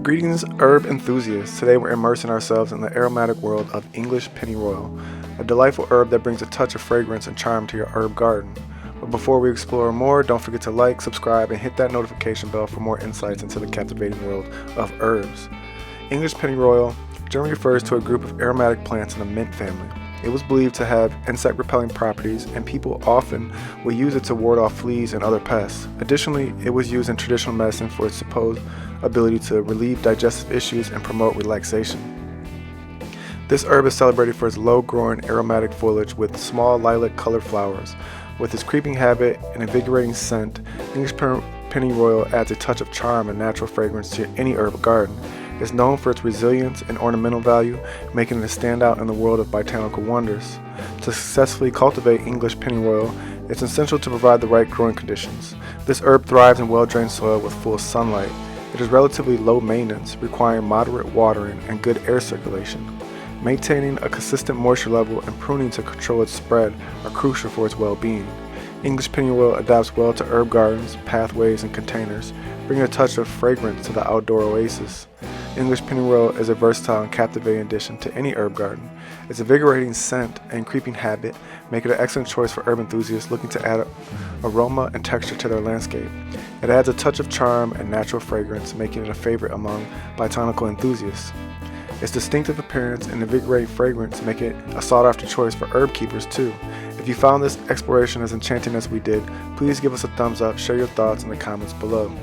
Greetings, herb enthusiasts. Today we're immersing ourselves in the aromatic world of English Pennyroyal, a delightful herb that brings a touch of fragrance and charm to your herb garden. But before we explore more, don't forget to like, subscribe, and hit that notification bell for more insights into the captivating world of herbs. English Pennyroyal generally refers to a group of aromatic plants in the mint family. It was believed to have insect-repelling properties, and people often would use it to ward off fleas and other pests. Additionally, it was used in traditional medicine for its supposed ability to relieve digestive issues and promote relaxation. This herb is celebrated for its low-growing aromatic foliage with small lilac-colored flowers. With its creeping habit and invigorating scent, English Pennyroyal adds a touch of charm and natural fragrance to any herb garden. It is known for its resilience and ornamental value, making it a standout in the world of botanical wonders. To successfully cultivate English Pennyroyal, it's essential to provide the right growing conditions. This herb thrives in well-drained soil with full sunlight. It is relatively low maintenance, requiring moderate watering and good air circulation. Maintaining a consistent moisture level and pruning to control its spread are crucial for its well-being. English Pennyroyal adapts well to herb gardens, pathways, and containers, bringing a touch of fragrance to the outdoor oasis. English Pennyroyal is a versatile and captivating addition to any herb garden. Its invigorating scent and creeping habit make it an excellent choice for herb enthusiasts looking to add aroma and texture to their landscape. It adds a touch of charm and natural fragrance, making it a favorite among botanical enthusiasts. Its distinctive appearance and invigorating fragrance make it a sought-after choice for herb keepers too. If you found this exploration as enchanting as we did, please give us a thumbs up, share your thoughts in the comments below.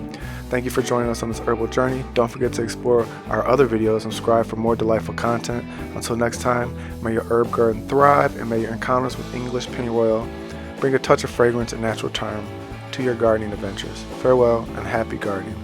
Thank you for joining us on this herbal journey. Don't forget to explore our other videos and subscribe for more delightful content. Until next time, may your herb garden thrive and may your encounters with English Pennyroyal bring a touch of fragrance and natural charm to your gardening adventures. Farewell and happy gardening.